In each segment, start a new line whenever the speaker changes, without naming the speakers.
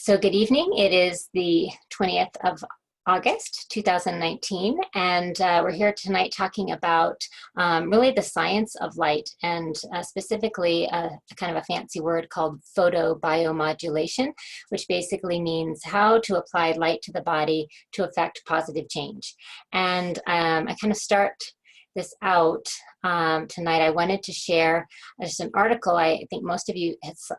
So good evening. It is the 20th of August 2019, and we're here tonight talking about really the science of light, and specifically a kind of a fancy word called photobiomodulation, which basically means how to apply light to the body to affect positive change. And I kind of start this out tonight. I wanted to share just an article. I think most of you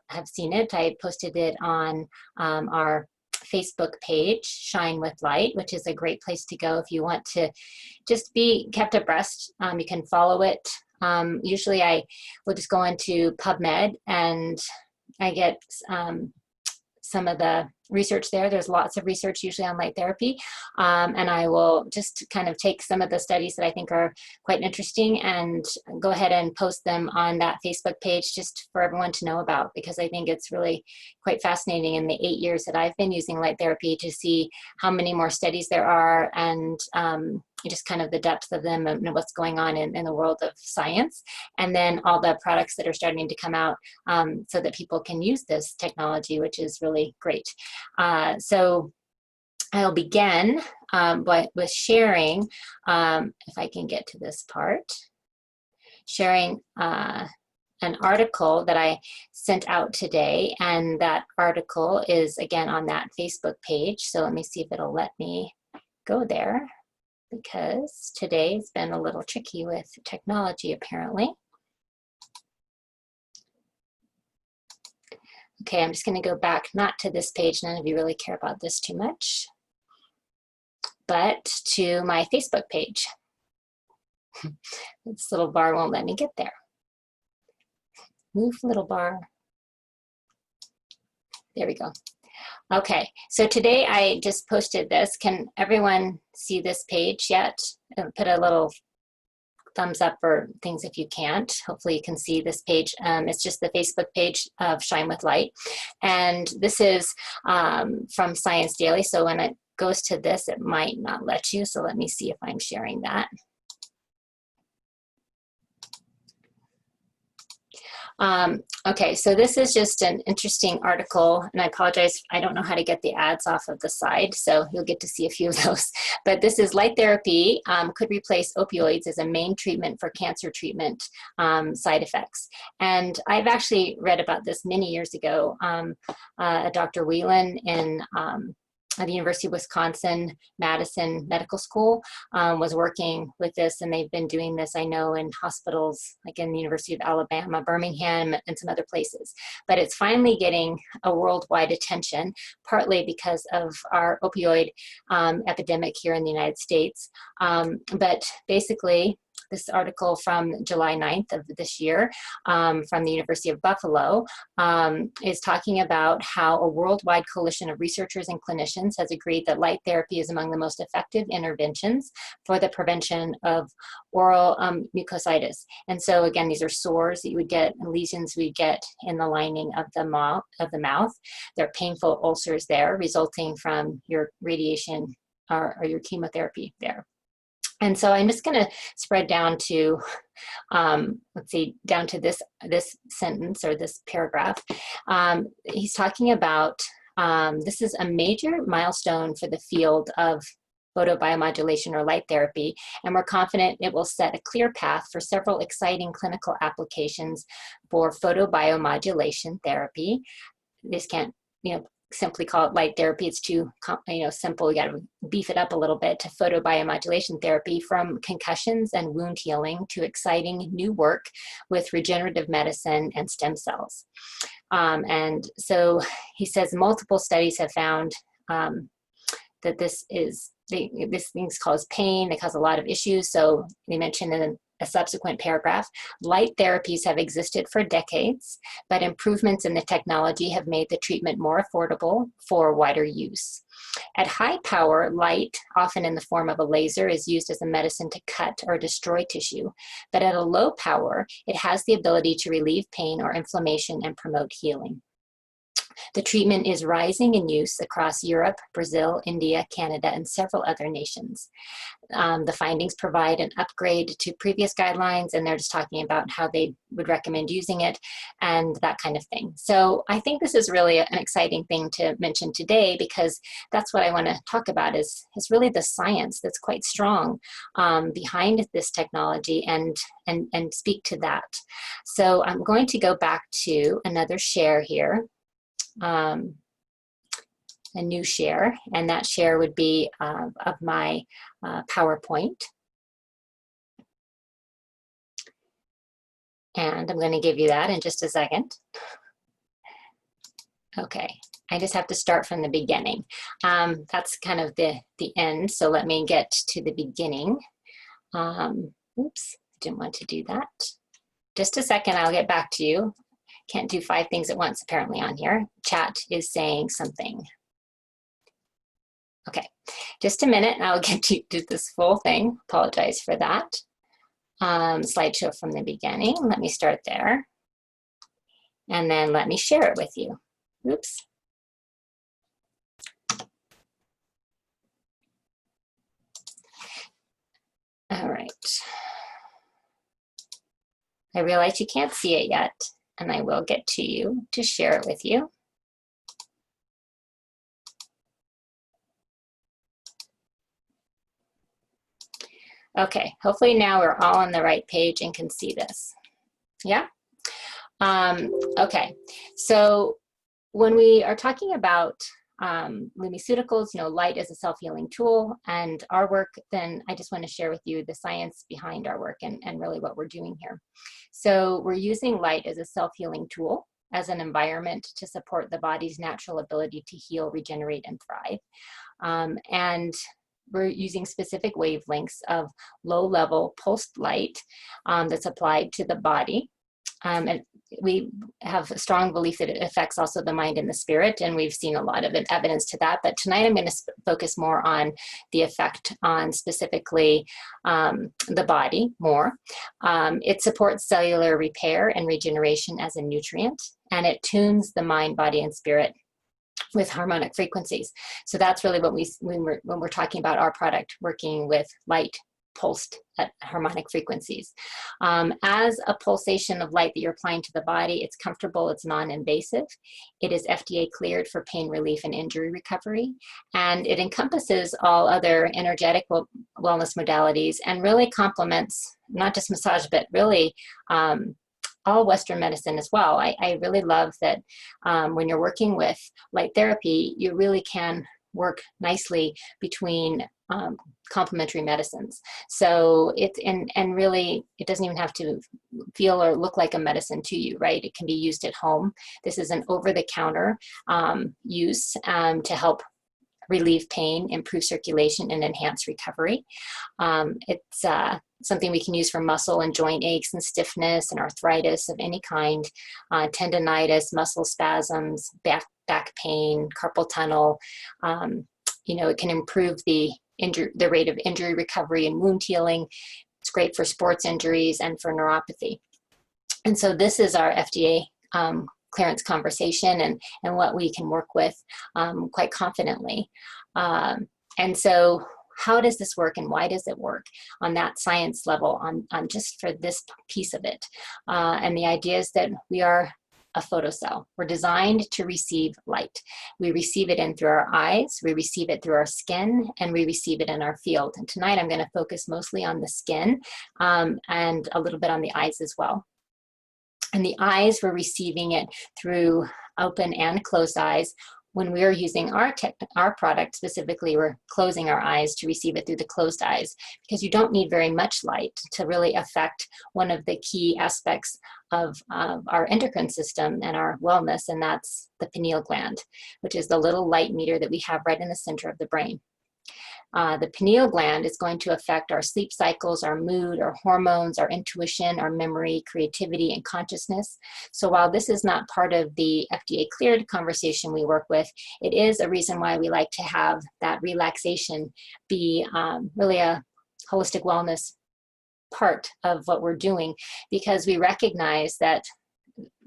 have seen it. I posted it on our Facebook page, Shine with Light, which is a great place to go if you want to just be kept abreast. You can follow it. Usually I will just go into PubMed and I get some of the research there. There's lots of research usually on light therapy. And I will just kind of take some of the studies that I think are quite interesting and go ahead and post them on that Facebook page just for everyone to know about, because I think it's really quite fascinating in the 8 years that I've been using light therapy to see how many more studies there are and just kind of the depth of them and what's going on in the world of science, and then all the products that are starting to come out so that people can use this technology, which is really great. So I'll begin with sharing, if I can get to this part, sharing an article that I sent out today, and that article is again on that Facebook page. So let me see if it'll let me go there, because today's been a little tricky with technology apparently. Okay, I'm just going to go back, not to this page, none of you really care about this too much, but to my Facebook page. This little bar won't let me get there. Move, little bar. There we go. Okay, so today I just posted this. Can everyone see this page yet? Put a little thumbs up or things if you can't. Hopefully you can see this page. It's just the Facebook page of Shine with Light. And this is from Science Daily. So when it goes to this, it might not let you. So let me see if I'm sharing that. Okay, so this is just an interesting article, and I apologize, I don't know how to get the ads off of the side, so you'll get to see a few of those. But this is light therapy could replace opioids as a main treatment for cancer treatment side effects. And I've actually read about this many years ago. Dr. Whelan in at the University of Wisconsin, Madison Medical School was working with this, and they've been doing this, I know, in hospitals like in the University of Alabama, Birmingham, and some other places. But it's finally getting a worldwide attention, partly because of our opioid epidemic here in the United States. But basically, this article from July 9th of this year from the University of Buffalo is talking about how a worldwide coalition of researchers and clinicians has agreed that light therapy is among the most effective interventions for the prevention of oral mucositis. And so again, these are sores that you would get, lesions we get in the lining of the mouth. They're painful ulcers there resulting from your radiation or your chemotherapy there. And so I'm just going to spread down to, let's see, down to this sentence or this paragraph. He's talking about, this is a major milestone for the field of photobiomodulation or light therapy, and we're confident it will set a clear path for several exciting clinical applications for photobiomodulation therapy. This can't, simply call it light therapy. It's too simple. You got to beef it up a little bit to photobiomodulation therapy, from concussions and wound healing to exciting new work with regenerative medicine and stem cells. And so he says multiple studies have found that this things cause pain. They cause a lot of issues. So they mentioned in a subsequent paragraph, light therapies have existed for decades, but improvements in the technology have made the treatment more affordable for wider use. At high power, light, often in the form of a laser, is used as a medicine to cut or destroy tissue. But at a low power, it has the ability to relieve pain or inflammation and promote healing. The treatment is rising in use across Europe, Brazil, India, Canada, and several other nations. The findings provide an upgrade to previous guidelines, and they're just talking about how they would recommend using it and that kind of thing. So I think this is really an exciting thing to mention today, because that's what I want to talk about is really the science that's quite strong behind this technology and speak to that. So I'm going to go back to another share here. A new share, and that share would be of my PowerPoint. And I'm going to give you that in just a second. Okay, I just have to start from the beginning. That's kind of the end, so let me get to the beginning. Oops, didn't want to do that. Just a second, I'll get back to you. Can't do 5 things at once apparently on here. Chat is saying something. Okay, just a minute and I'll get to do this full thing. Apologize for that. Slideshow from the beginning. Let me start there. And then let me share it with you. Oops. All right. I realize you can't see it yet, and I will get to you to share it with you. Okay, hopefully now we're all on the right page and can see this. Yeah? Okay, so when we are talking about lumiceuticals, you know, light is a self-healing tool, and our work, then I just want to share with you the science behind our work and really what we're doing here. So we're using light as a self-healing tool, as an environment to support the body's natural ability to heal, regenerate, and thrive. And we're using specific wavelengths of low-level pulsed light that's applied to the body. And we have a strong belief that it affects also the mind and the spirit, and we've seen a lot of evidence to that. But tonight I'm going to focus more on the effect on specifically the body more. It supports cellular repair and regeneration as a nutrient, and it tunes the mind, body, and spirit with harmonic frequencies. So that's really what when we're talking about our product, working with light pulsed at harmonic frequencies. As a pulsation of light that you're applying to the body, it's comfortable, it's non-invasive. It is FDA cleared for pain relief and injury recovery, and it encompasses all other energetic wellness modalities and really complements not just massage, but really all Western medicine as well. I really love that when you're working with light therapy, you really can work nicely between complementary medicines. So it's, and really, it doesn't even have to feel or look like a medicine to you, right? It can be used at home. This is an over-the-counter use to help relieve pain, improve circulation, and enhance recovery. It's something we can use for muscle and joint aches and stiffness and arthritis of any kind, tendonitis, muscle spasms, back pain, carpal tunnel. You know, it can improve the rate of injury recovery and wound healing. It's great for sports injuries and for neuropathy. And so this is our FDA clearance conversation and what we can work with quite confidently. And so how does this work and why does it work on that science level on just for this piece of it? And the idea is that we are a photocell. We're designed to receive light. We receive it in through our eyes, we receive it through our skin, and we receive it in our field. And tonight I'm going to focus mostly on the skin and a little bit on the eyes as well. And the eyes, we're receiving it through open and closed eyes. When we're using our product specifically, we're closing our eyes to receive it through the closed eyes, because you don't need very much light to really affect one of the key aspects of our endocrine system and our wellness, and that's the pineal gland, which is the little light meter that we have right in the center of the brain. The pineal gland is going to affect our sleep cycles, our mood, our hormones, our intuition, our memory, creativity, and consciousness. So while this is not part of the FDA cleared conversation we work with, it is a reason why we like to have that relaxation be really a holistic wellness part of what we're doing, because we recognize that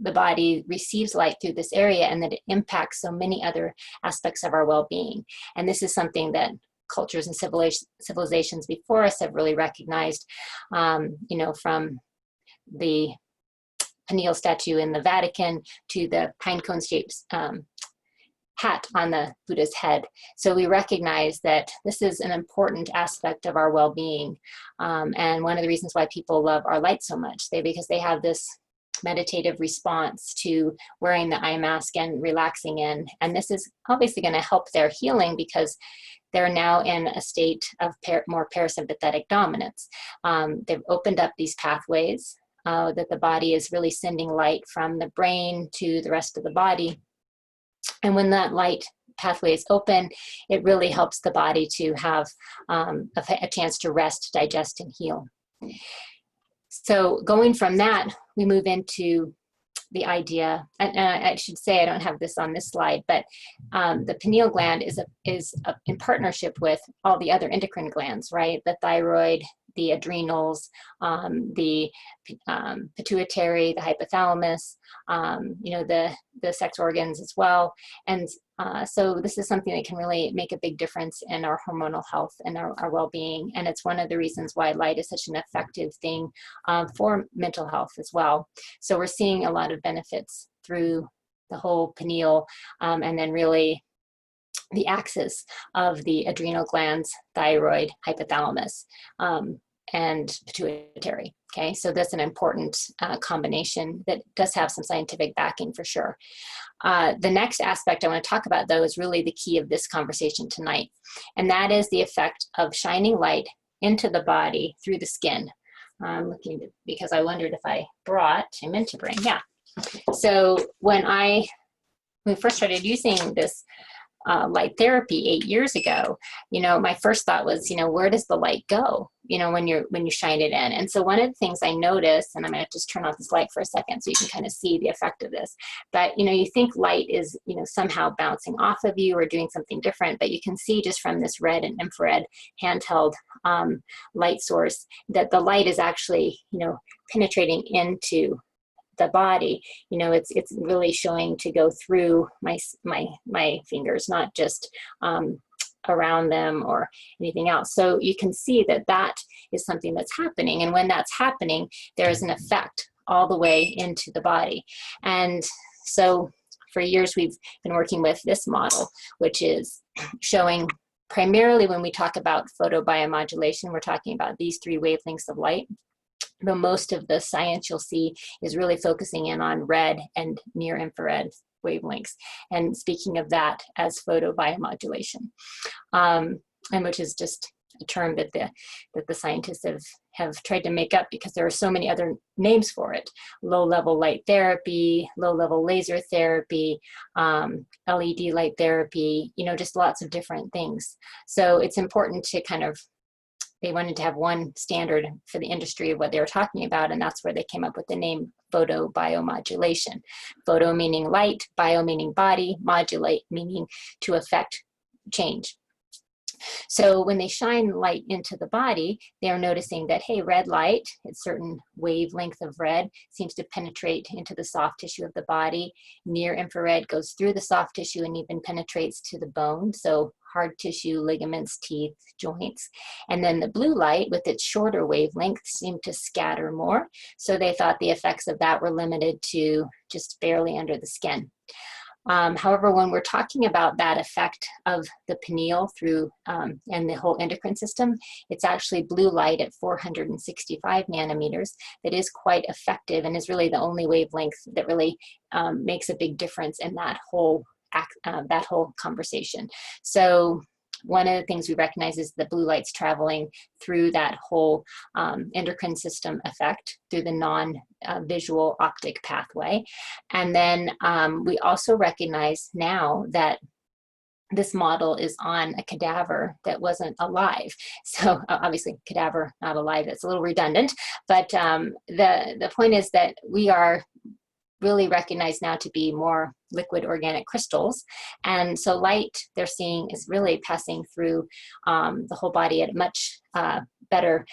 the body receives light through this area and that it impacts so many other aspects of our well-being. And this is something that cultures and civilizations before us have really recognized, you know, from the pineal statue in the Vatican to the pine cone shaped hat on the Buddha's head. So we recognize that this is an important aspect of our well-being. And one of the reasons why people love our light so much, because they have this meditative response to wearing the eye mask and relaxing in. And this is obviously going to help their healing because they're now in a state of more parasympathetic dominance. They've opened up these pathways that the body is really sending light from the brain to the rest of the body. And when that light pathway is open, it really helps the body to have a chance to rest, digest, and heal. So going from that, we move into the idea, and I should say, I don't have this on this slide, but the pineal gland is in partnership with all the other endocrine glands, right? The thyroid, the adrenals, the pituitary, the hypothalamus, you know, the sex organs as well. And so this is something that can really make a big difference in our hormonal health and our well-being. And it's one of the reasons why light is such an effective thing for mental health as well. So we're seeing a lot of benefits through the whole pineal, and then really the axis of the adrenal glands, thyroid, hypothalamus, and pituitary. Okay, so that's an important combination that does have some scientific backing for sure. The next aspect I want to talk about, though, is really the key of this conversation tonight, and that is the effect of shining light into the body through the skin. I'm looking because I wondered if I meant to bring, yeah. So when we first started using this light therapy 8 years ago, you know, my first thought was, you know, where does the light go, you know, when you shine it in? And so one of the things I noticed, and I'm going to just turn off this light for a second so you can kind of see the effect of this, but, you know, you think light is, you know, somehow bouncing off of you or doing something different, but you can see just from this red and infrared handheld light source that the light is actually, you know, penetrating into the body. You know, it's really showing to go through my fingers, not just around them or anything else. So you can see that that is something that's happening, and when that's happening, there is an effect all the way into the body. And so for years we've been working with this model, which is showing primarily when we talk about photobiomodulation, we're talking about these 3 wavelengths of light. But most of the science you'll see is really focusing in on red and near infrared wavelengths. And speaking of that as photobiomodulation, and which is just a term that the scientists have tried to make up because there are so many other names for it. Low-level light therapy, low-level laser therapy, LED light therapy, you know, just lots of different things. So it's important to kind of, they wanted to have one standard for the industry of what they were talking about, and that's where they came up with the name photobiomodulation. Photo meaning light, bio meaning body, modulate meaning to affect change. So when they shine light into the body, they're noticing that, hey, red light, a certain wavelength of red seems to penetrate into the soft tissue of the body. Near infrared goes through the soft tissue and even penetrates to the bone. So hard tissue, ligaments, teeth, joints. And then the blue light with its shorter wavelength seemed to scatter more. So they thought the effects of that were limited to just barely under the skin. However, when we're talking about that effect of the pineal through and the whole endocrine system, it's actually blue light at 465 nanometers that is quite effective and is really the only wavelength that really makes a big difference in that whole conversation. So one of the things we recognize is the blue light's traveling through that whole endocrine system effect through the non-visual optic pathway. And then we also recognize now that this model is on a cadaver that wasn't alive. So obviously cadaver, not alive, that's a little redundant, but the point is that we are really recognized now to be more liquid organic crystals. And so light they're seeing is really passing through the whole body at a much better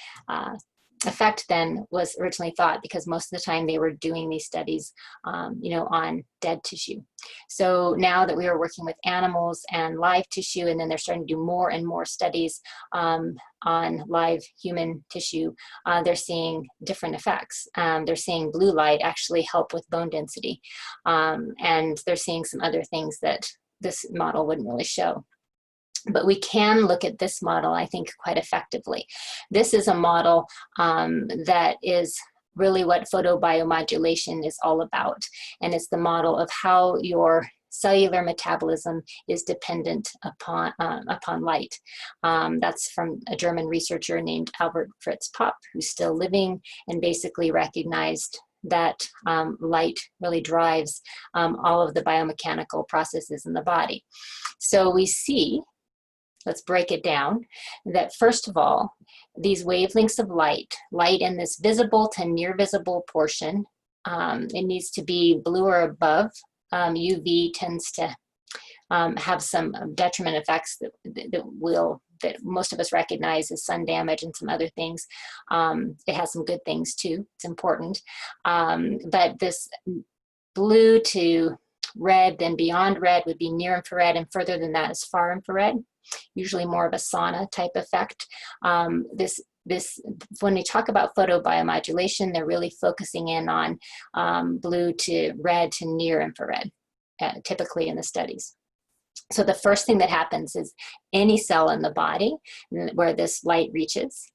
effect than was originally thought, because most of the time they were doing these studies, you know, on dead tissue. So now that we are working with animals and live tissue, and then they're starting to do more and more studies on live human tissue, they're seeing different effects. They're seeing blue light actually help with bone density, and they're seeing some other things that this model wouldn't really show. But we can look at this model, I think, quite effectively. This is a model that is really what photobiomodulation is all about. And it's the model of how your cellular metabolism is dependent upon light. That's from a German researcher named Albert Fritz Popp, who's still living, and basically recognized that light really drives all of the biomechanical processes in the body. So we see, let's break it down, that first of all, these wavelengths of light in this visible to near visible portion, it needs to be blue or above. UV tends to have some detriment effects that most of us recognize as sun damage and some other things. It has some good things too, it's important. But this blue to red, then beyond red would be near infrared, and further than that is far infrared, usually more of a sauna type effect. When we talk about photobiomodulation, they're really focusing in on blue to red to near infrared, typically in the studies. So the first thing that happens is any cell in the body where this light reaches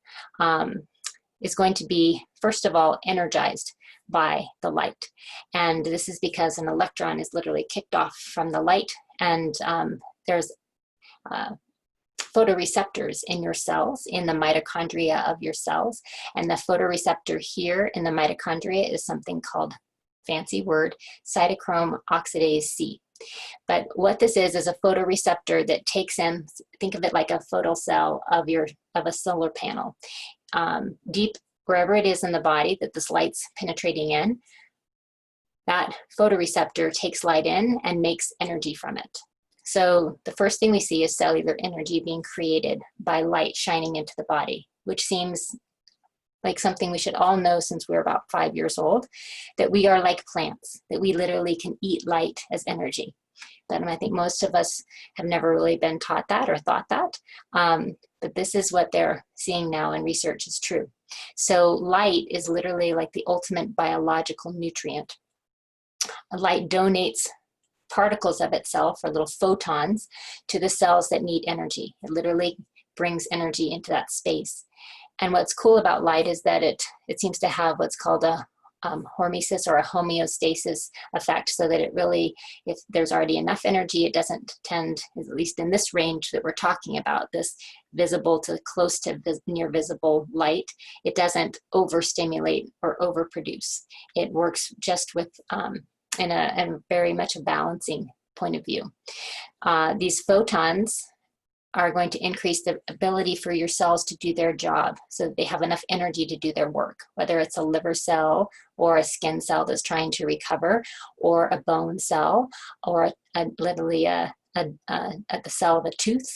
is going to be, first of all, energized by the light. And this is because an electron is literally kicked off from the light, and there's photoreceptors in your cells, in the mitochondria of your cells. And the photoreceptor here in the mitochondria is something called, fancy word, cytochrome oxidase C. But what this is a photoreceptor that takes in, think of it like a photocell of a solar panel. Deep wherever it is in the body that this light's penetrating in, that photoreceptor takes light in and makes energy from it. So the first thing we see is cellular energy being created by light shining into the body, which seems like something we should all know since we're about 5 years old, that we are like plants, that we literally can eat light as energy. But I think most of us have never really been taught that or thought that. But this is what they're seeing now, and research is true. So light is literally like the ultimate biological nutrient. Light donates particles of itself, or little photons, to the cells that need energy. It literally brings energy into that space. And what's cool about light is that it seems to have what's called a hormesis or a homeostasis effect, so that it really, if there's already enough energy, it doesn't tend, at least in this range that we're talking about, this visible to close to near visible light, it doesn't overstimulate or overproduce. It works just with in a very much a balancing point of view. These photons are going to increase the ability for your cells to do their job, so that they have enough energy to do their work, whether it's a liver cell or a skin cell that's trying to recover, or a bone cell, or literally the cell of a tooth.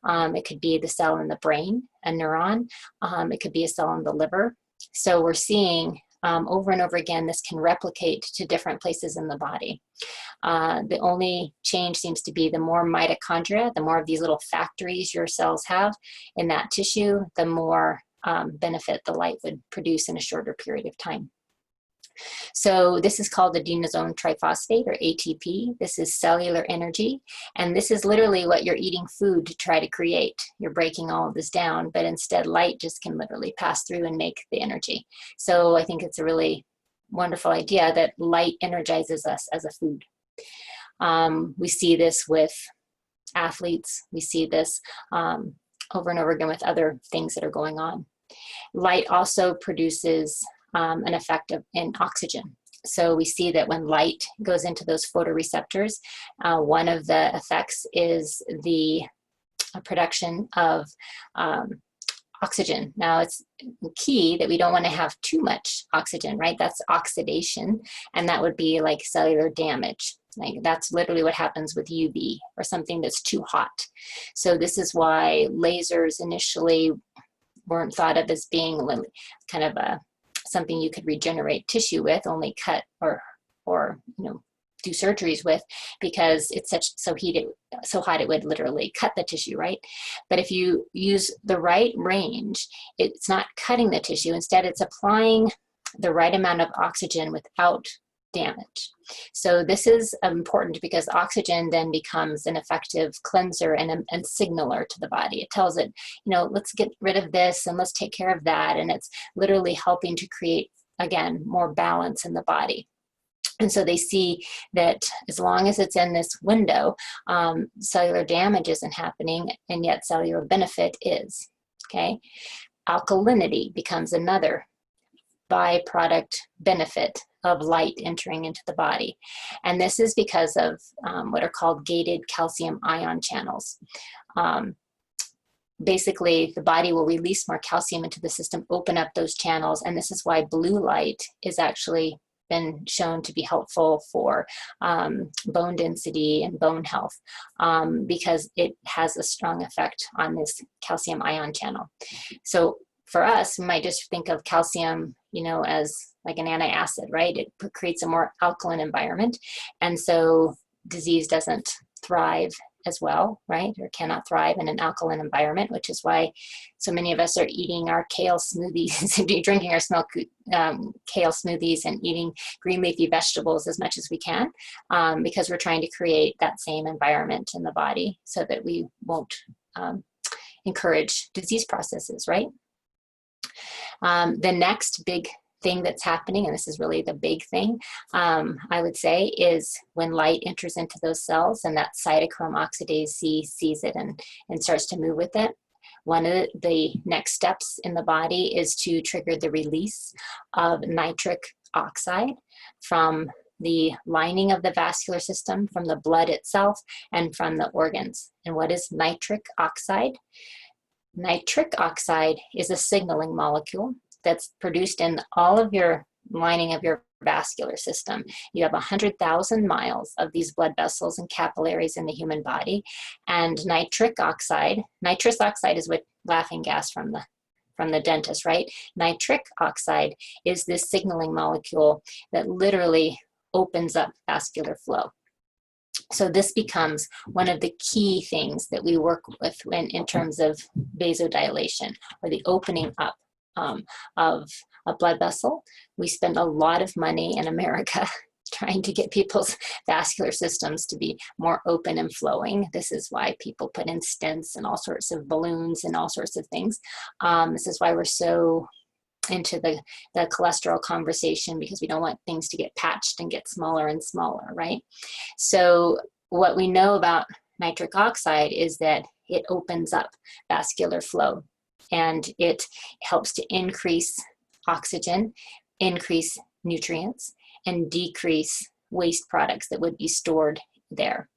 It could be the cell in the brain, a neuron. It could be a cell in the liver. So we're seeing over and over again, this can replicate to different places in the body. The only change seems to be the more mitochondria, the more of these little factories your cells have in that tissue, the more benefit the light would produce in a shorter period of time. So this is called adenosine triphosphate, or ATP. This is cellular energy, and this is literally what you're eating food to try to create. You're breaking all of this down, but instead light just can literally pass through and make the energy. So I think it's a really wonderful idea that light energizes us as a food. We see this with athletes. We see this over and over again with other things that are going on. Light also produces an effect in oxygen. So we see that when light goes into those photoreceptors, one of the effects is the production of oxygen. Now it's key that we don't want to have too much oxygen, right? That's oxidation, and that would be like cellular damage. Like that's literally what happens with UV, or something that's too hot. So this is why lasers initially weren't thought of as being kind of something you could regenerate tissue with, only cut or do surgeries with, because it's so hot it would literally cut the tissue, right? But if you use the right range, it's not cutting the tissue. Instead, it's applying the right amount of oxygen without damage. So this is important because oxygen then becomes an effective cleanser and signaler to the body. It tells it, let's get rid of this and let's take care of that. And it's literally helping to create, again, more balance in the body. And so they see that as long as it's in this window, cellular damage isn't happening, and yet cellular benefit is, okay? Alkalinity becomes another byproduct benefit of light entering into the body. And this is because of what are called gated calcium ion channels. Basically, the body will release more calcium into the system, open up those channels, and this is why blue light is actually been shown to be helpful for bone density and bone health, because it has a strong effect on this calcium ion channel. So for us, we might just think of calcium, as like an antacid, right? It creates a more alkaline environment, and so disease doesn't thrive as well, right? Or cannot thrive in an alkaline environment, which is why so many of us are eating our kale smoothies, drinking our kale smoothies and eating green leafy vegetables as much as we can, because we're trying to create that same environment in the body so that we won't encourage disease processes, right? The next big thing that's happening, and this is really the big thing, I would say, is when light enters into those cells and that cytochrome oxidase C sees it and starts to move with it. One of the next steps in the body is to trigger the release of nitric oxide from the lining of the vascular system, from the blood itself, and from the organs. And what is nitric oxide? Nitric oxide is a signaling molecule that's produced in all of your lining of your vascular system. You have 100,000 miles of these blood vessels and capillaries in the human body. And nitric oxide is what laughing gas from the dentist, right? Nitric oxide is this signaling molecule that literally opens up vascular flow. So this becomes one of the key things that we work with in terms of vasodilation, or the opening up of a blood vessel. We spend a lot of money in America trying to get people's vascular systems to be more open and flowing. This is why people put in stents and all sorts of balloons and all sorts of things. This is why we're so into the cholesterol conversation, because we don't want things to get patched and get smaller and smaller, right? So what we know about nitric oxide is that it opens up vascular flow, and it helps to increase oxygen, increase nutrients, and decrease waste products that would be stored there.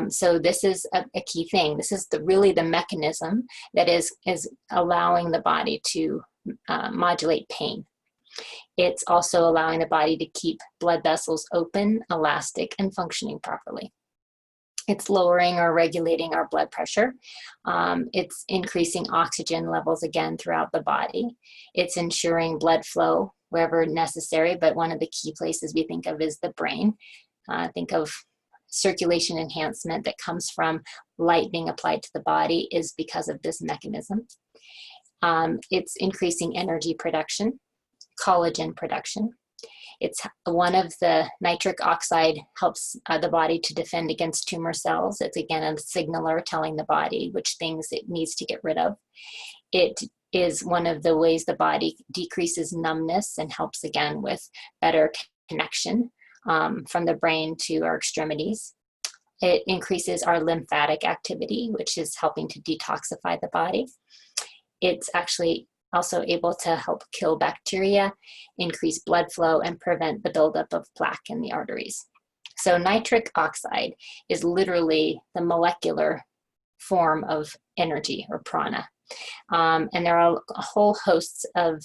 So this is a key thing. This is really the mechanism that is allowing the body to modulate pain. It's also allowing the body to keep blood vessels open, elastic, and functioning properly. It's lowering or regulating our blood pressure. It's increasing oxygen levels again throughout the body. It's ensuring blood flow wherever necessary, but one of the key places we think of is the brain. Think of circulation enhancement that comes from light being applied to the body is because of this mechanism. It's increasing energy production, collagen production. It's one of the nitric oxide helps the body to defend against tumor cells. It's again a signaler telling the body which things it needs to get rid of. It is one of the ways the body decreases numbness and helps again with better connection from the brain to our extremities. It increases our lymphatic activity, which is helping to detoxify the body. It's actually also able to help kill bacteria, increase blood flow, and prevent the buildup of plaque in the arteries. So nitric oxide is literally the molecular form of energy, or prana. And there are a whole host of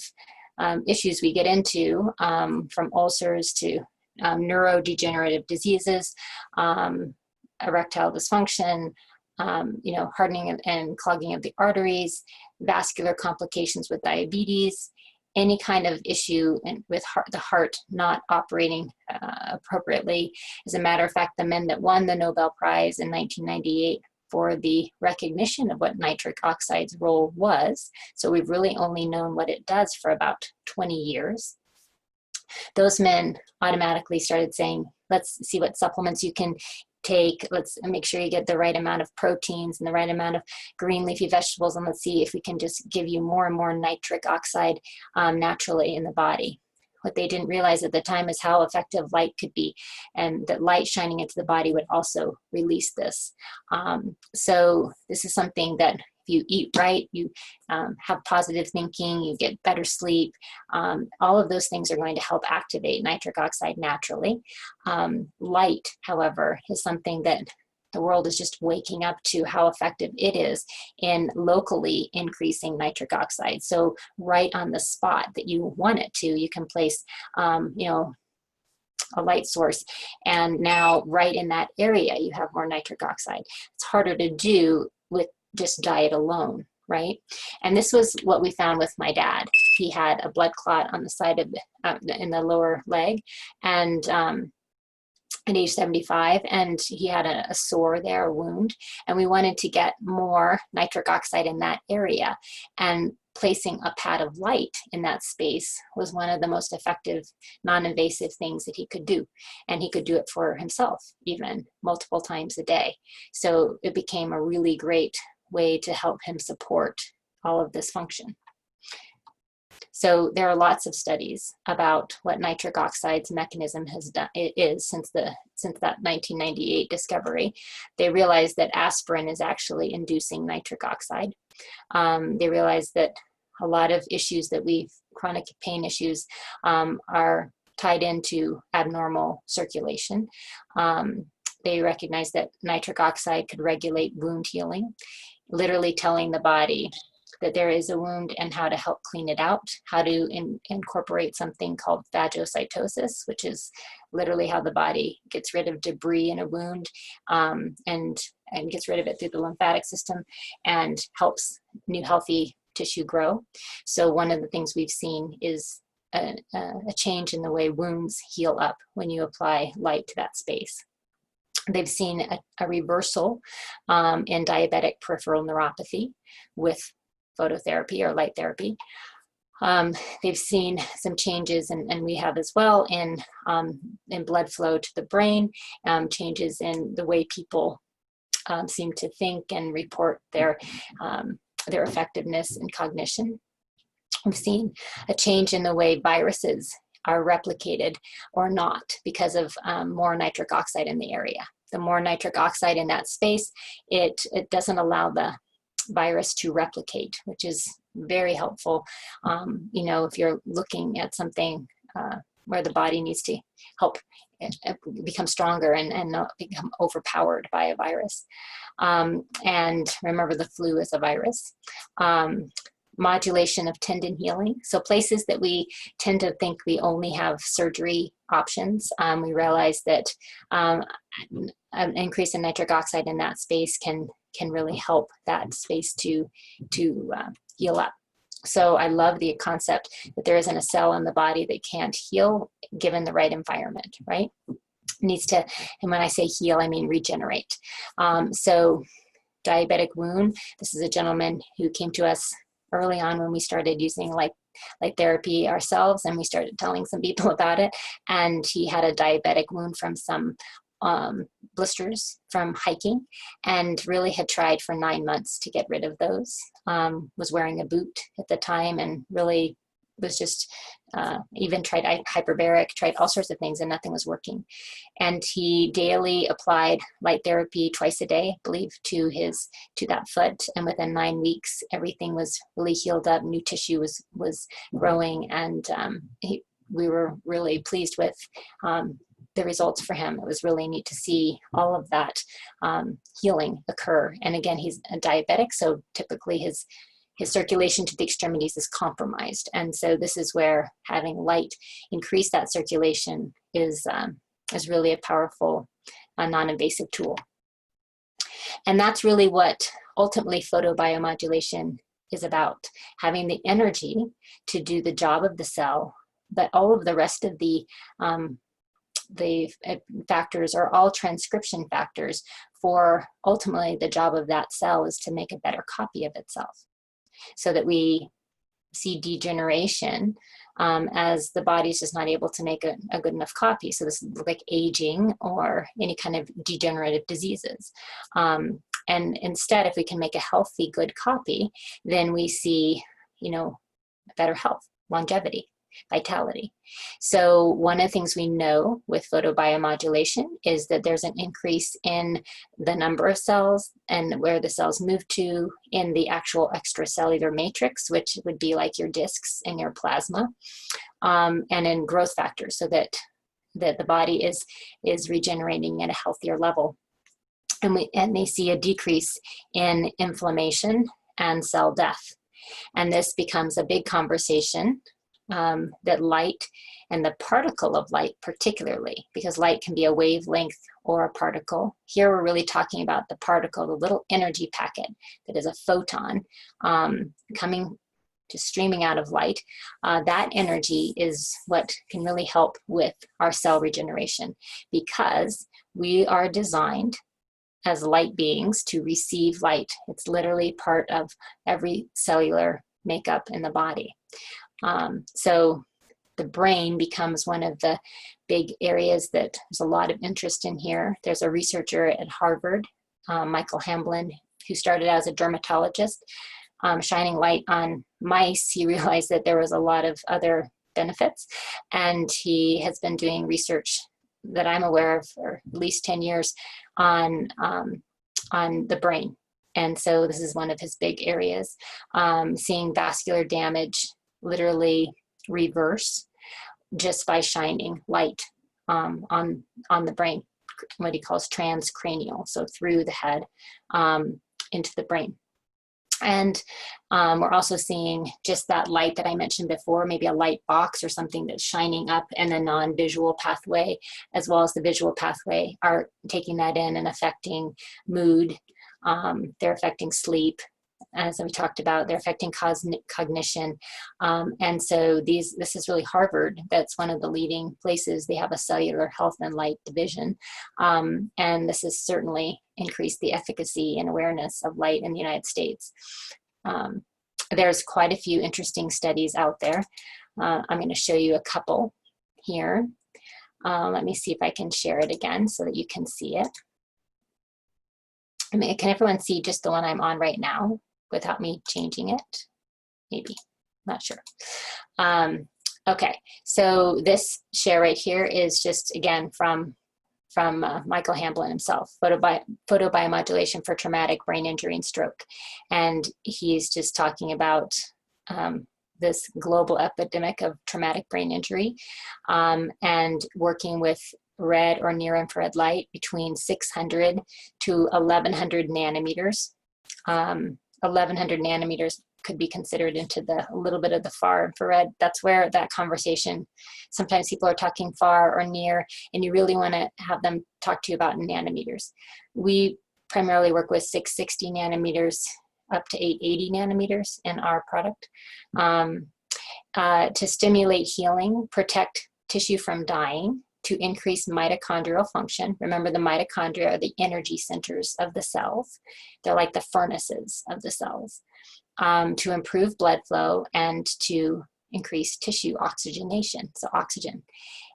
issues we get into, from ulcers to neurodegenerative diseases, erectile dysfunction, you know, hardening and clogging of the arteries, vascular complications with diabetes, any kind of issue with the heart not operating appropriately. As a matter of fact, the men that won the Nobel Prize in 1998 for the recognition of what nitric oxide's role was, so we've really only known what it does for about 20 years, those men automatically started saying, let's see what supplements you can take, let's make sure you get the right amount of proteins and the right amount of green leafy vegetables, and let's see if we can just give you more and more nitric oxide naturally in the body. What they didn't realize at the time is how effective light could be, and that light shining into the body would also release this. So this is something that if you eat right, you have positive thinking, you get better sleep, all of those things are going to help activate nitric oxide naturally. Light, however, is something that the world is just waking up to how effective it is in locally increasing nitric oxide. So right on the spot that you want it to, you can place, you know, a light source, and now right in that area you have more nitric oxide. It's harder to do with just diet alone, right? And this was what we found with my dad. He had a blood clot on the side of in the lower leg, and at age 75, and he had a sore there, a wound, and we wanted to get more nitric oxide in that area, and placing a pad of light in that space was one of the most effective non-invasive things that he could do, and he could do it for himself even multiple times a day. So it became a really great way to help him support all of this function. So there are lots of studies about what nitric oxide's mechanism has done. It is since that 1998 discovery. They realized that aspirin is actually inducing nitric oxide. They realized that a lot of issues that chronic pain issues, are tied into abnormal circulation. They recognized that nitric oxide could regulate wound healing, literally telling the body that there is a wound and how to help clean it out, how to incorporate something called phagocytosis, which is literally how the body gets rid of debris in a wound, and gets rid of it through the lymphatic system and helps new healthy tissue grow. So one of the things we've seen is a change in the way wounds heal up when you apply light to that space. They've seen a reversal in diabetic peripheral neuropathy with phototherapy or light therapy. They've seen some changes, and we have as well, in blood flow to the brain, changes in the way people seem to think and report their effectiveness and cognition. We've seen a change in the way viruses are replicated or not because of more nitric oxide in the area. The more nitric oxide in that space, it doesn't allow the virus to replicate, which is very helpful. You know, if you're looking at something where the body needs to help become stronger and not become overpowered by a virus. And remember, the flu is a virus. Modulation of tendon healing. So places that we tend to think we only have surgery options, we realize that an increase in nitric oxide in that space can really help that space to heal up. So I love the concept that there isn't a cell in the body that can't heal given the right environment, right? Needs to, and when I say heal, I mean regenerate. So diabetic wound, this is a gentleman who came to us early on when we started using light therapy ourselves, and we started telling some people about it, and he had a diabetic wound from some blisters from hiking, and really had tried for 9 months to get rid of those. Was wearing a boot at the time, and really was just even tried hyperbaric, tried all sorts of things, and nothing was working. And he daily applied light therapy twice a day, I believe, to that foot, and within 9 weeks everything was really healed up, new tissue was growing, and we were really pleased with the results for him. It was really neat to see all of that healing occur. And again, he's a diabetic, so typically his circulation to the extremities is compromised. And so this is where having light increase that circulation is really a powerful non-invasive tool. And that's really what ultimately photobiomodulation is about, having the energy to do the job of the cell, but all of the rest of the factors are all transcription factors for ultimately the job of that cell is to make a better copy of itself, so that we see degeneration as the body's just not able to make a good enough copy. So this is like aging or any kind of degenerative diseases. And instead, if we can make a healthy, good copy, then we see, you know, better health, longevity, vitality. So one of the things we know with photobiomodulation is that there's an increase in the number of cells and where the cells move to in the actual extracellular matrix, which would be like your discs in your plasma, and in growth factors, so that the body is regenerating at a healthier level. And they see a decrease in inflammation and cell death. And this becomes a big conversation, that light and the particle of light particularly, because light can be a wavelength or a particle. Here we're really talking about the particle, the little energy packet that is a photon coming to streaming out of light. That energy is what can really help with our cell regeneration, because we are designed as light beings to receive light. It's literally part of every cellular makeup in the body. So the brain becomes one of the big areas that there's a lot of interest in here. There's a researcher at Harvard, Michael Hamblin, who started as a dermatologist, shining light on mice. He realized that there was a lot of other benefits, and he has been doing research that I'm aware of for at least 10 years on the brain. And so this is one of his big areas, seeing vascular damage literally reverse just by shining light on the brain, what he calls transcranial, so through the head into the brain. And we're also seeing just that light that I mentioned before, maybe a light box or something that's shining up in the non-visual pathway, as well as the visual pathway, are taking that in and affecting mood. They're affecting sleep. As we talked about, they're affecting cognition. And so this is really Harvard. That's one of the leading places. They have a cellular health and light division. And this has certainly increased the efficacy and awareness of light in the United States. There's quite a few interesting studies out there. I'm going to show you a couple here. Let me see if I can share it again so that you can see it. I mean, can everyone see just the one I'm on right now without me changing it? Maybe, not sure. Okay, so this share right here is just, again, from Michael Hamblin himself, photobiomodulation for traumatic brain injury and stroke. And he's just talking about this global epidemic of traumatic brain injury, and working with red or near infrared light between 600 to 1100 nanometers. 1100 nanometers could be considered into a little bit of the far infrared. That's where that conversation, sometimes people are talking far or near, and you really want to have them talk to you about nanometers. We primarily work with 660 nanometers up to 880 nanometers in our product, to stimulate healing, protect tissue from dying, to increase mitochondrial function. Remember, the mitochondria are the energy centers of the cells. They're like the furnaces of the cells. To improve blood flow and to increase tissue oxygenation, so oxygen.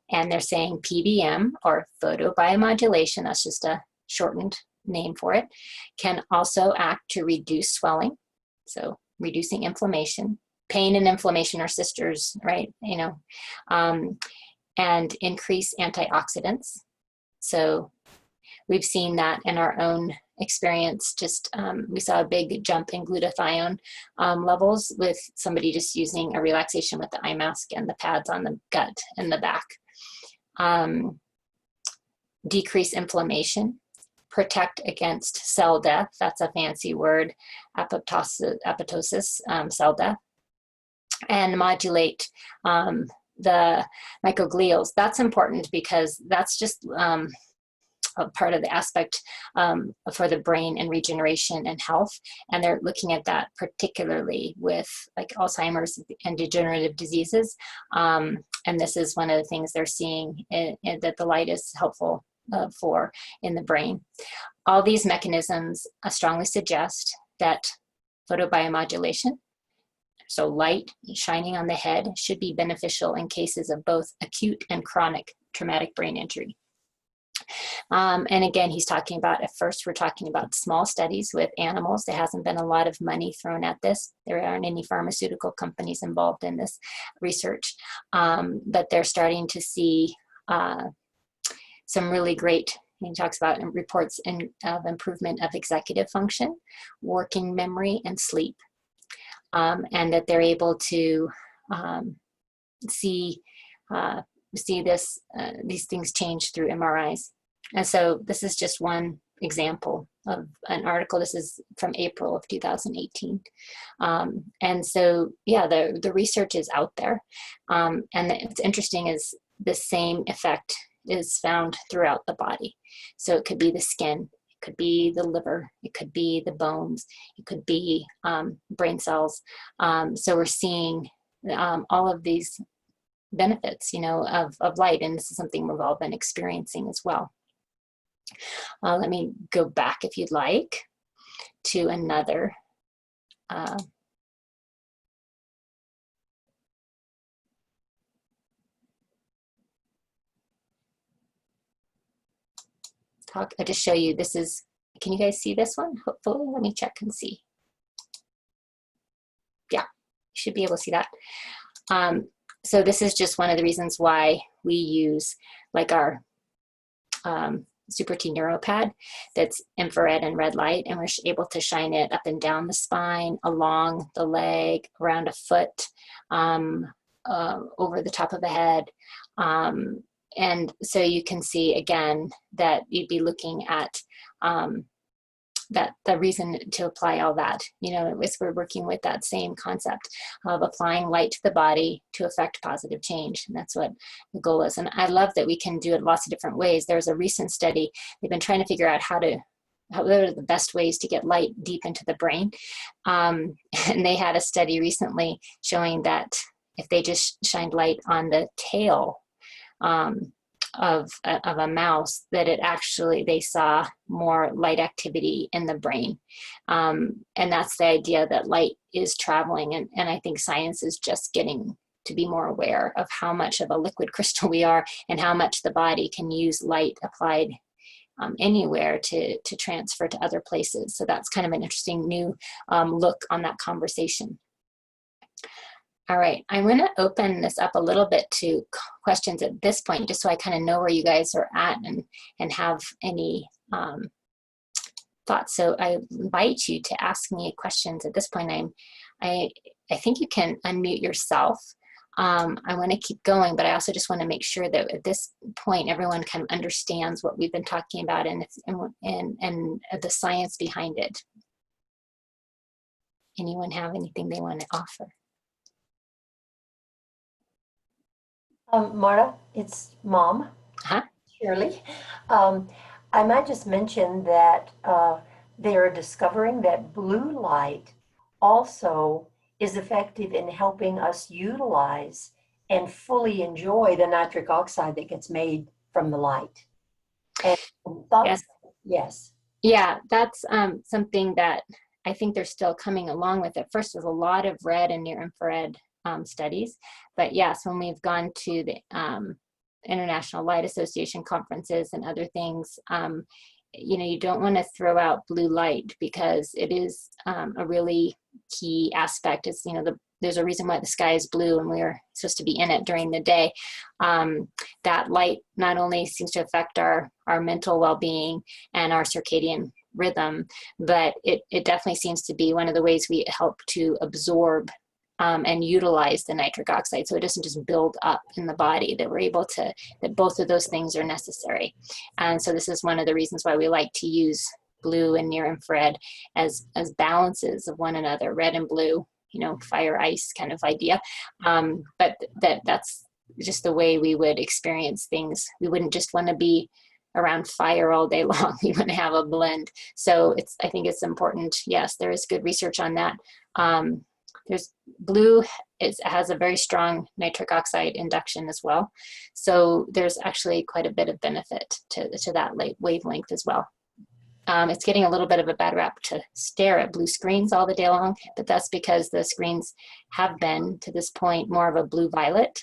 And they're saying PBM, or photobiomodulation, that's just a shortened name for it, can also act to reduce swelling, so reducing inflammation. Pain and inflammation are sisters, right? You know, and increase antioxidants. So we've seen that in our own experience. Just we saw a big jump in glutathione levels with somebody just using a relaxation with the eye mask and the pads on the gut and the back. Decrease inflammation, protect against cell death. That's a fancy word, apoptosis, cell death, and modulate the microglials. That's important because that's just a part of the aspect for the brain and regeneration and health. And they're looking at that particularly with like Alzheimer's and degenerative diseases. And this is one of the things they're seeing that the light is helpful for in the brain. All these mechanisms strongly suggest that photobiomodulation, so light shining on the head, should be beneficial in cases of both acute and chronic traumatic brain injury. And again, he's talking about, at first we're talking about small studies with animals. There hasn't been a lot of money thrown at this. There aren't any pharmaceutical companies involved in this research, but they're starting to see some really great, he talks about reports of improvement of executive function, working memory, and sleep. And that they're able to see these things change through MRIs. And so this is just one example of an article. This is from April of 2018. And so, yeah, the research is out there. And it's interesting is the same effect is found throughout the body. So it could be the skin, it could be the liver, it could be the bones, it could be brain cells. So we're seeing all of these benefits, of light, and this is something we've all been experiencing as well. Let me go back, if you'd like, to another talk. I just show you, this is, can you guys see this one? Hopefully, let me check and see. Yeah, you should be able to see that. So this is just one of the reasons why we use like our Super T NeuroPad that's infrared and red light, and we're able to shine it up and down the spine, along the leg, around a foot, over the top of the head. And so you can see again that you'd be looking at that the reason to apply all that, we're working with that same concept of applying light to the body to affect positive change. And that's what the goal is. And I love that we can do it lots of different ways. There's a recent study, they've been trying to figure out what are the best ways to get light deep into the brain. And they had a study recently showing that if they just shined light on the tail of a mouse, that they saw more light activity in the brain. And that's the idea that light is traveling. And I think science is just getting to be more aware of how much of a liquid crystal we are and how much the body can use light applied anywhere to transfer to other places. So that's kind of an interesting new look on that conversation. All right, I'm going to open this up a little bit to questions at this point, just so I kind of know where you guys are at and have any thoughts. So I invite you to ask me questions at this point. I think you can unmute yourself. I want to keep going, but I also just want to make sure that at this point everyone kind of understands what we've been talking about and the science behind it. Anyone have anything they want to offer?
Marta, it's Mom, Shirley. I might just mention that they are discovering that blue light also is effective in helping us utilize and fully enjoy the nitric oxide that gets made from the light. And thoughts? Yes.
Yeah, that's something that I think they're still coming along with. At first, there's a lot of red and near infrared studies, but yes, when we've gone to the International Light Association conferences and other things, you don't want to throw out blue light because it is a really key aspect. It's, there's a reason why the sky is blue and we're supposed to be in it during the day. That light not only seems to affect our mental well-being and our circadian rhythm, but it definitely seems to be one of the ways we help to absorb and utilize the nitric oxide, so it doesn't just build up in the body, that we're able to, that both of those things are necessary. And so this is one of the reasons why we like to use blue and near infrared as balances of one another, red and blue, fire, ice kind of idea. But that's just the way we would experience things. We wouldn't just want to be around fire all day long. You want to have a blend. So I think it's important. Yes, there is good research on that. There's blue, has a very strong nitric oxide induction as well. So there's actually quite a bit of benefit to that wavelength as well. It's getting a little bit of a bad rap to stare at blue screens all the day long, but that's because the screens have been, to this point, more of a blue-violet.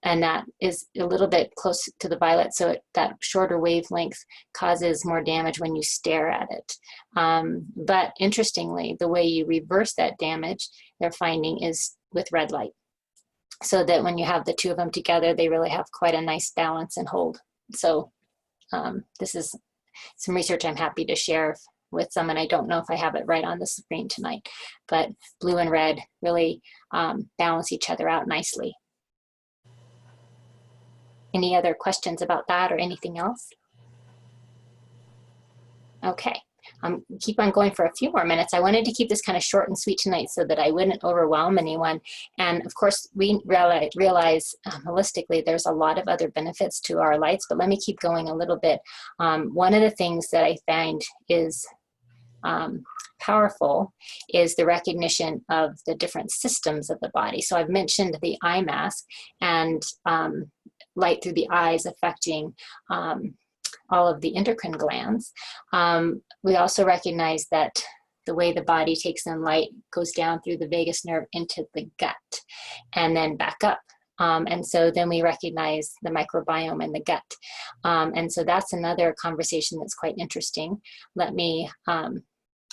And that is a little bit close to the violet, so that shorter wavelength causes more damage when you stare at it. But interestingly, the way you reverse that damage, they're finding, is with red light. So that when you have the two of them together, they really have quite a nice balance and hold. So this is some research I'm happy to share with someone. I don't know if I have it right on the screen tonight, but blue and red really balance each other out nicely. Any other questions about that or anything else? Okay, keep on going for a few more minutes. I wanted to keep this kind of short and sweet tonight so that I wouldn't overwhelm anyone. And of course, we realize holistically there's a lot of other benefits to our lights, but let me keep going a little bit. One of the things that I find is powerful is the recognition of the different systems of the body. So I've mentioned the eye mask and light through the eyes affecting all of the endocrine glands. We also recognize that the way the body takes in light goes down through the vagus nerve into the gut and then back up. And so then we recognize the microbiome in the gut. And so that's another conversation that's quite interesting. Let me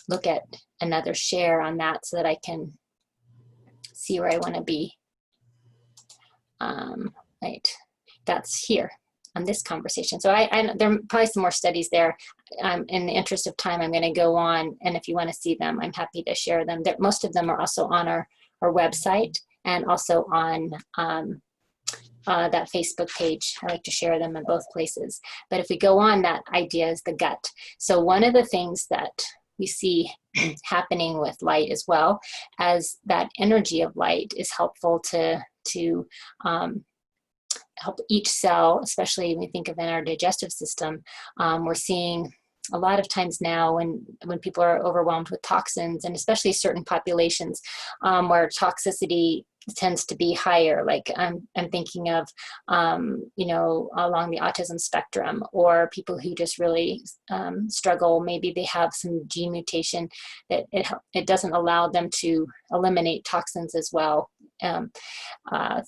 look at another share on that so that I can see where I want to be. Right, that's here on this conversation. So there are probably some more studies there. In the interest of time, I'm going to go on, and if you want to see them, I'm happy to share them. Most of them are also on our website and also on that Facebook page. I like to share them in both places. But if we go on, that idea is the gut. So one of the things that we see happening with light as well as that energy of light is helpful to help each cell, especially when we think of in our digestive system. We're seeing a lot of times now when people are overwhelmed with toxins, and especially certain populations where toxicity tends to be higher, like I'm thinking of, you know, along the autism spectrum, or people who just really struggle. Maybe they have some gene mutation that it doesn't allow them to eliminate toxins as well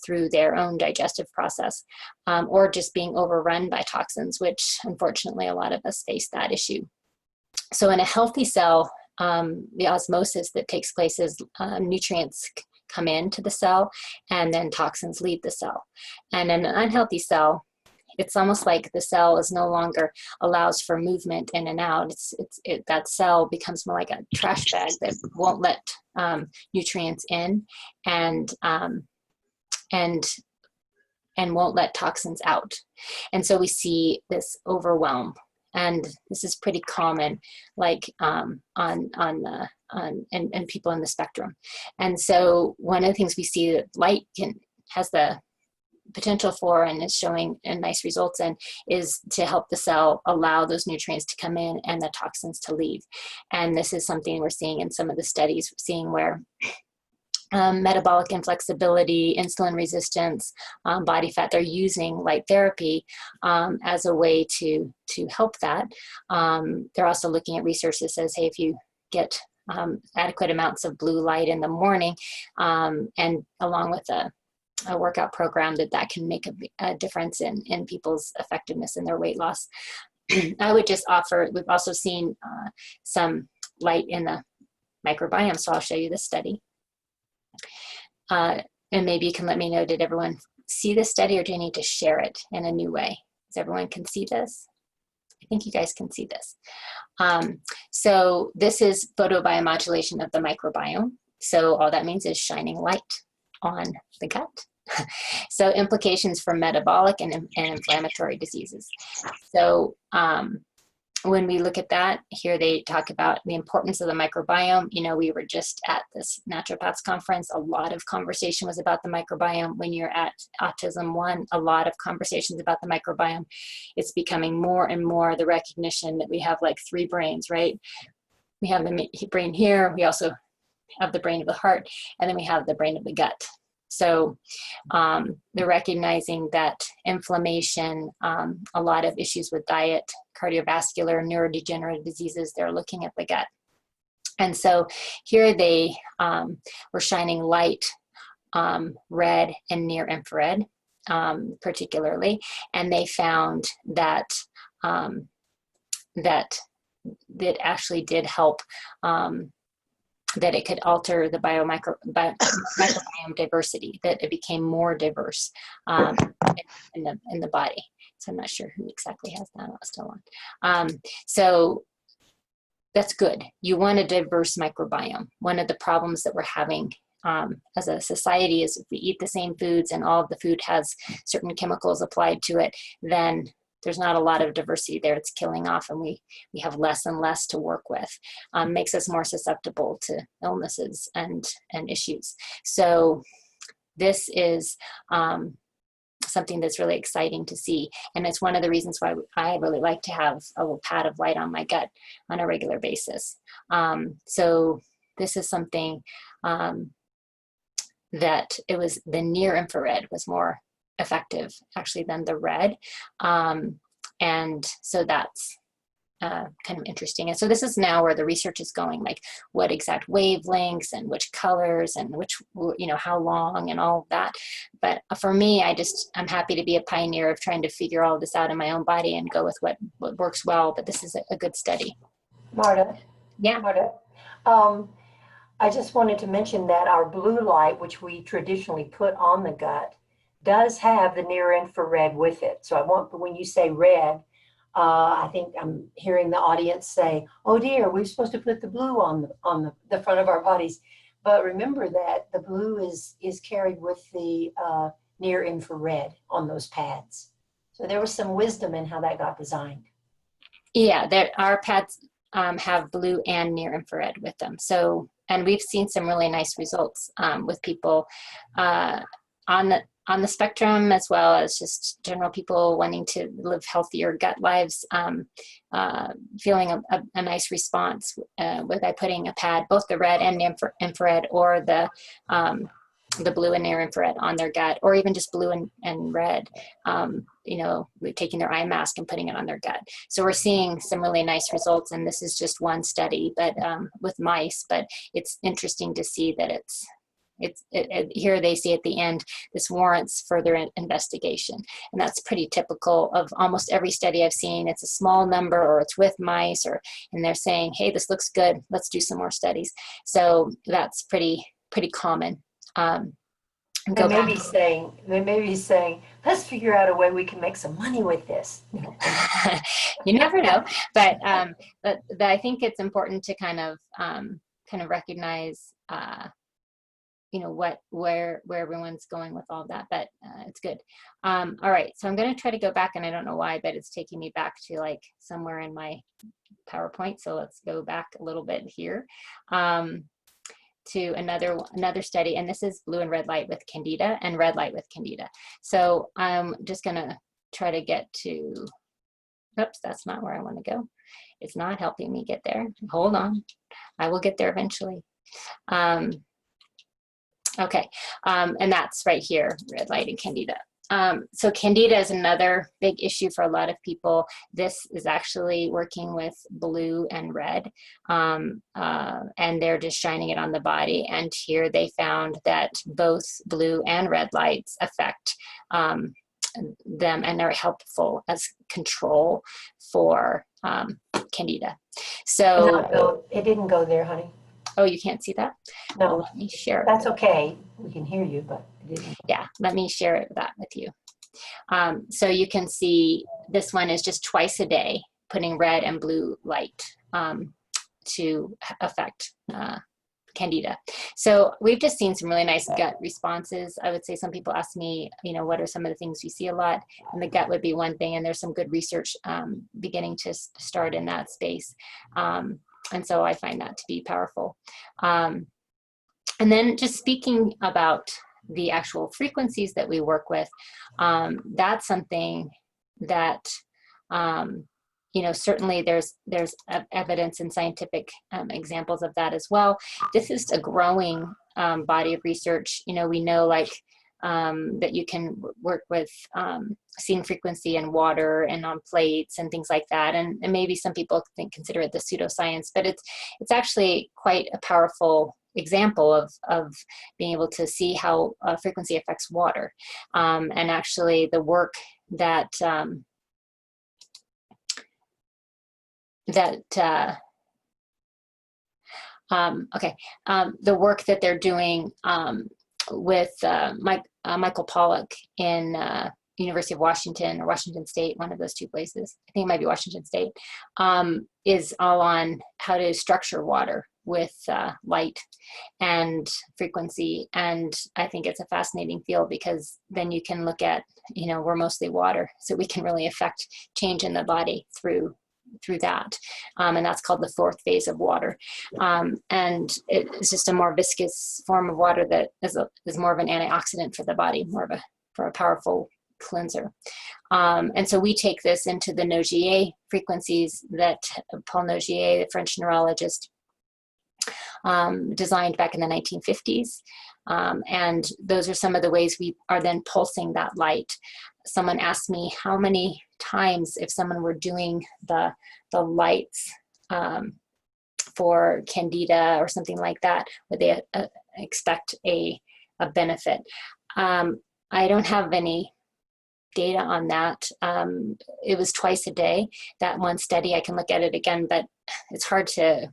through their own digestive process, or just being overrun by toxins, which unfortunately a lot of us face that issue. So in a healthy cell, the osmosis that takes place is nutrients come into the cell and then toxins leave the cell. And in an unhealthy cell, it's almost like the cell is no longer allows for movement in and out. That cell becomes more like a trash bag that won't let nutrients in and won't let toxins out. And so we see this overwhelm. And this is pretty common, like in people in the spectrum. And so one of the things we see that light has the potential for, and is showing nice results in, is to help the cell allow those nutrients to come in and the toxins to leave. And this is something we're seeing in some of the studies, seeing where metabolic inflexibility, insulin resistance, body fat, they're using light therapy as a way to help that. They're also looking at research that says, hey, if you get adequate amounts of blue light in the morning and along with a workout program, that can make a difference in people's effectiveness in their weight loss. I would just offer, we've also seen some light in the microbiome, so I'll show you this study. And maybe you can let me know, did everyone see this study, or do you need to share it in a new way? Does everyone can see this? I think you guys can see this. So this is photobiomodulation of the microbiome. So all that means is shining light on the gut. So implications for metabolic and inflammatory diseases. So when we look at that, here they talk about the importance of the microbiome. You know, we were just at this naturopaths conference. A lot of conversation was about the microbiome. When you're at Autism 1, a lot of conversations about the microbiome. It's becoming more and more the recognition that we have like 3 brains, right? We have the brain here. We also have the brain of the heart, and then we have the brain of the gut. So they're recognizing that inflammation, a lot of issues with diet, cardiovascular, neurodegenerative diseases, they're looking at the gut. And so here they were shining light, red and near infrared, particularly, and they found that that actually did help, that it could alter the microbiome diversity, that it became more diverse in the body. So I'm not sure who exactly has that. I'll still on. So that's good. You want a diverse microbiome. One of the problems that we're having as a society is if we eat the same foods and all of the food has certain chemicals applied to it, then there's not a lot of diversity there. It's killing off, and we have less and less to work with. Makes us more susceptible to illnesses and issues. So this is something that's really exciting to see. And it's one of the reasons why I really like to have a little pad of light on my gut on a regular basis. So this is something that it was the near infrared was more effective actually than the red. And so that's kind of interesting. And so this is now where the research is going, like what exact wavelengths and which colors and which, you know, how long and all of that. But for me, I'm happy to be a pioneer of trying to figure all of this out in my own body and go with what works well. But this is a good study.
Marta.
Yeah.
Marta. I just wanted to mention that our blue light, which we traditionally put on the gut, does have the near infrared with it. So when you say red, I think I'm hearing the audience say, oh dear, we're supposed to put the blue on the front of our bodies. But remember that the blue is carried with the near infrared on those pads. So there was some wisdom in how that got designed.
Yeah, our pads have blue and near infrared with them. So, and we've seen some really nice results with people on the spectrum, as well as just general people wanting to live healthier gut lives, feeling a nice response by putting a pad, both the red and infrared, or the blue and near infrared on their gut, or even just blue and red, you know, taking their eye mask and putting it on their gut. So we're seeing some really nice results, and this is just one study, but with mice, but it's interesting to see that here they see at the end, this warrants further investigation. And that's pretty typical of almost every study I've seen. It's a small number, or it's with mice, and they're saying, hey, this looks good, let's do some more studies. So that's pretty common.
They may be saying, let's figure out a way we can make some money with this.
You never know, but I think it's important to kind of recognize you know, where everyone's going with all that, but it's good. All right, so I'm going to try to go back, and I don't know why, but it's taking me back to like somewhere in my PowerPoint. So let's go back a little bit here to another study, and this is blue and red light with candida and red light with candida. So I'm just going to try to get to, oops, that's not where I want to go. It's not helping me get there. Hold on, I will get there eventually. Okay, and that's right here, red light and candida. So candida is another big issue for a lot of people. This is actually working with blue and red, and they're just shining it on the body. And here they found that both blue and red lights affect them, and they're helpful as control for candida. So
it didn't go there, honey.
Oh, you can't see that?
No.
Well, let me share it.
That's okay. We can hear you, but it didn't.
Yeah, let me share that with you. So you can see this one is just twice a day, putting red and blue light to affect candida. So we've just seen some really nice gut responses. I would say some people ask me, you know, what are some of the things we see a lot? And the gut would be one thing, and there's some good research beginning to start in that space. And so I find that to be powerful. And then just speaking about the actual frequencies that we work with, that's something that, you know, certainly there's evidence and scientific examples of that as well. This is a growing body of research. You know, we know like that you can work with seeing frequency in water and on plates and things like that. And maybe some people consider it the pseudoscience, but it's actually quite a powerful example of being able to see how frequency affects water. And actually the work that the work that they're doing with Michael Pollock in University of Washington or Washington State, one of those two places, I think it might be Washington State, is all on how to structure water with light and frequency. And I think it's a fascinating field because then you can look at, you know, we're mostly water, so we can really affect change in the body through that. And that's called the fourth phase of water. And it's just a more viscous form of water that is more of an antioxidant for the body, for a powerful cleanser. And so we take this into the Nogier frequencies that Paul Nogier, the French neurologist, designed back in the 1950s. And those are some of the ways we are then pulsing that light. Someone asked me how many times, if someone were doing the lights for candida or something like that, would they expect a benefit? I don't have any data on that. It was twice a day, that one study. I can look at it again, but it's hard to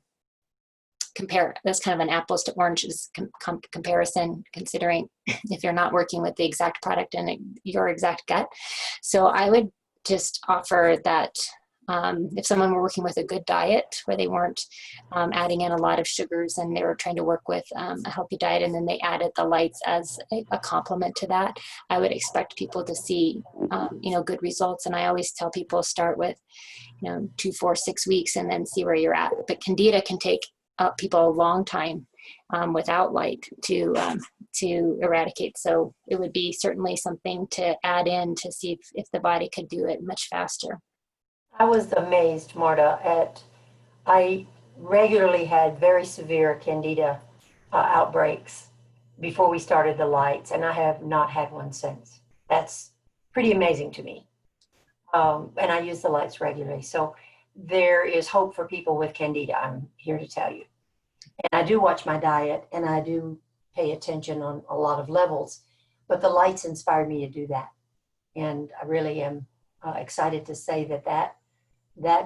compare. That's kind of an apples to oranges comparison, considering if you're not working with the exact product in your exact gut. So I would just offer that if someone were working with a good diet where they weren't adding in a lot of sugars and they were trying to work with a healthy diet, and then they added the lights as a complement to that, I would expect people to see you know, good results. And I always tell people start with, you know, 2, 4, 6 weeks and then see where you're at. But candida can take people a long time without light to eradicate. So it would be certainly something to add in to see if the body could do it much faster.
I was amazed, Marta, I regularly had very severe candida outbreaks before we started the lights, and I have not had one since. That's pretty amazing to me. And I use the lights regularly. So there is hope for people with candida, I'm here to tell you. And I do watch my diet, and I do pay attention on a lot of levels, but the lights inspired me to do that. And I really am excited to say that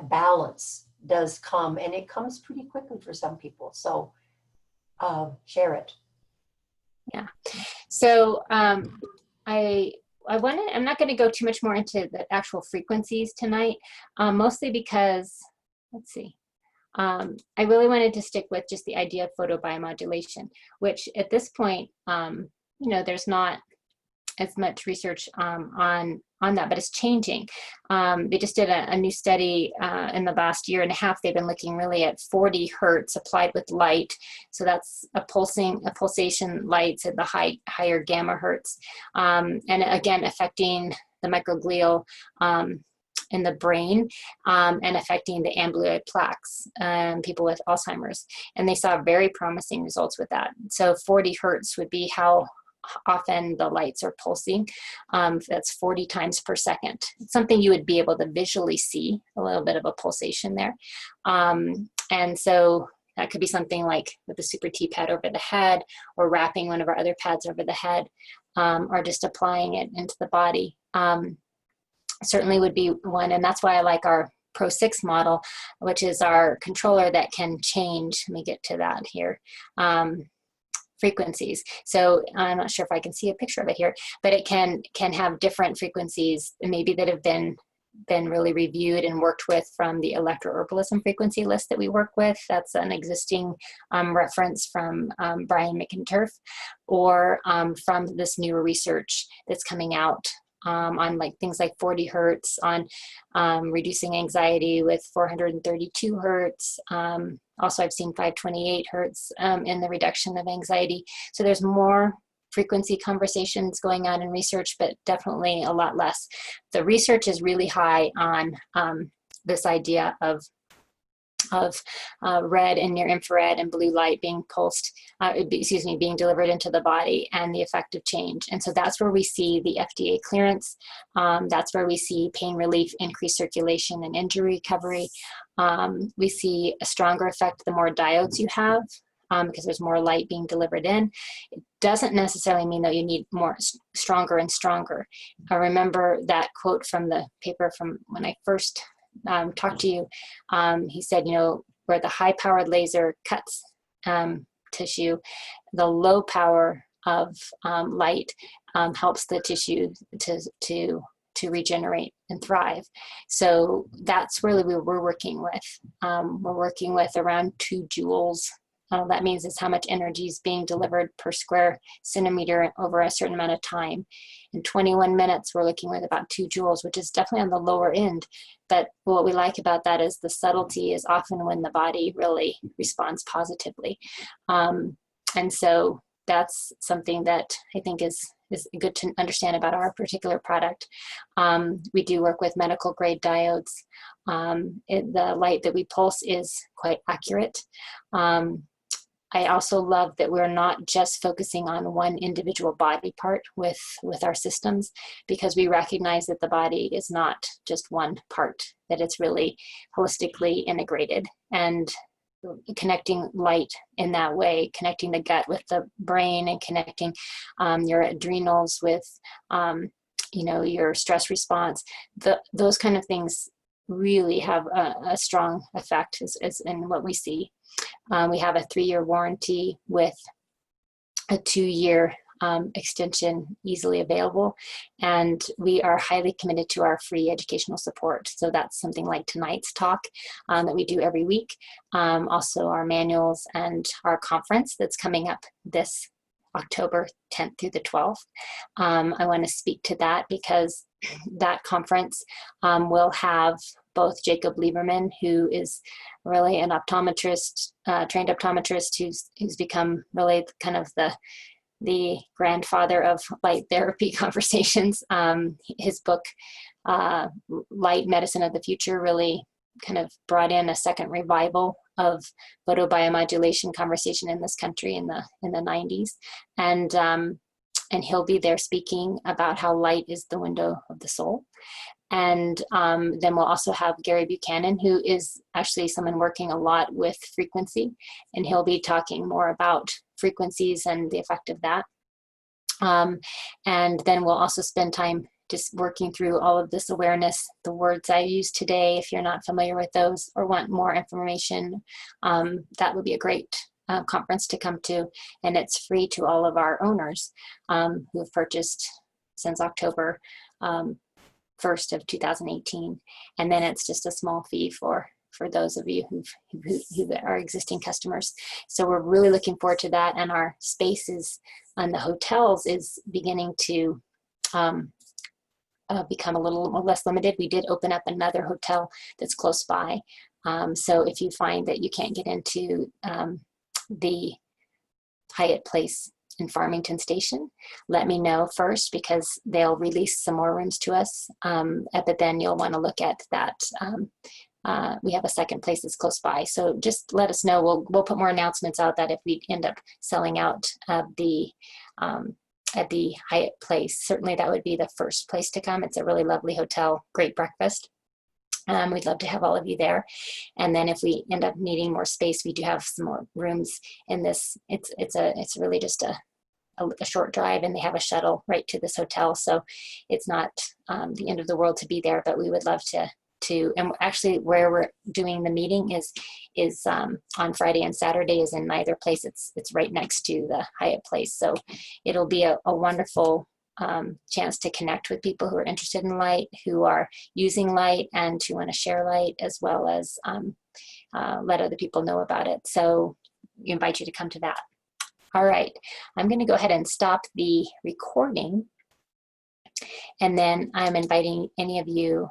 balance does come, and it comes pretty quickly for some people. So share it.
Yeah. So I'm not going to go too much more into the actual frequencies tonight, mostly because, let's see, I really wanted to stick with just the idea of photobiomodulation, which at this point, you know, there's not as much research on that, but it's changing. They just did a new study in the last year and a half. They've been looking really at 40 hertz applied with light. So that's a pulsation lights at the higher gamma hertz. And again, affecting the microglial in the brain and affecting the amyloid plaques, people with Alzheimer's. And they saw very promising results with that. So 40 hertz would be how often the lights are pulsing. That's 40 times per second. It's something you would be able to visually see, a little bit of a pulsation there. And so that could be something like with the Super T pad over the head, or wrapping one of our other pads over the head, or just applying it into the body. Certainly would be one, and that's why I like our Pro 6 model, which is our controller that can change. Let me get to that here. Frequencies. So I'm not sure if I can see a picture of it here, but it can have different frequencies maybe that have been been really reviewed and worked with from the electroherbalism frequency list that we work with. That's an existing reference from Brian McInturf, or from this newer research that's coming out on like things like 40 hertz, on reducing anxiety with 432 hertz. Also, I've seen 528 hertz in the reduction of anxiety. So there's more frequency conversations going on in research, but definitely a lot less. The research is really high on this idea of red and near infrared and blue light being pulsed, being delivered into the body, and the effect of change. And so that's where we see the FDA clearance. That's where we see pain relief, increased circulation, and injury recovery. We see a stronger effect the more diodes you have, because there's more light being delivered in. It doesn't necessarily mean that you need more stronger and stronger. I remember that quote from the paper from when I first talked to you. He said, you know, where the high-powered laser cuts tissue, the low power of light helps the tissue to regenerate and thrive. So that's really what we're working with. We're working with around 2 joules. That means it's how much energy is being delivered per square centimeter over a certain amount of time. In 21 minutes, we're looking with about 2 joules, which is definitely on the lower end. But what we like about that is the subtlety is often when the body really responds positively. And so that's something that I think is good to understand about our particular product. We do work with medical grade diodes. The light that we pulse is quite accurate. I also love that we're not just focusing on one individual body part with our systems, because we recognize that the body is not just one part, that it's really holistically integrated. And connecting light in that way, connecting the gut with the brain, and connecting your adrenals with you know, your stress response, those kind of things really have a strong effect as in what we see. We have a 3-year warranty with a 2-year extension easily available, and we are highly committed to our free educational support. So that's something like tonight's talk that we do every week. Also our manuals and our conference that's coming up this October 10th through the 12th. I want to speak to that because that conference will have both Jacob Lieberman, who is really an optometrist, trained optometrist, who's become really kind of the grandfather of light therapy conversations. His book, Light Medicine of the Future, really kind of brought in a second revival of photobiomodulation conversation in this country in the 90s. And he'll be there speaking about how light is the window of the soul. And then we'll also have Gary Buchanan, who is actually someone working a lot with frequency, and he'll be talking more about frequencies and the effect of that. And then we'll also spend time just working through all of this awareness, the words I used today. If you're not familiar with those or want more information, that would be a great conference to come to, and it's free to all of our owners who have purchased since October 1st of 2018, and then it's just a small fee for those of you who are existing customers. So we're really looking forward to that, and our spaces on the hotels is beginning to become a little less limited. We did open up another hotel that's close by, so if you find that you can't get into the Hyatt Place in Farmington Station, let me know first, because they'll release some more rooms to us, but then you'll want to look at that. We have a second place that's close by, so just let us know. We'll put more announcements out that if we end up selling out at the Hyatt Place, certainly that would be the first place to come. It's a really lovely hotel, great breakfast. We'd love to have all of you there. And then if we end up needing more space, we do have some more rooms in this. It's really just a short drive, and they have a shuttle right to this hotel. So it's not the end of the world to be there, but we would love to, and actually where we're doing the meeting is on Friday and Saturday is in neither place. It's right next to the Hyatt Place. So it'll be a wonderful chance to connect with people who are interested in light, who are using light, and who want to share light, as well as let other people know about it. So we invite you to come to that. All right, I'm going to go ahead and stop the recording, and then I'm inviting any of you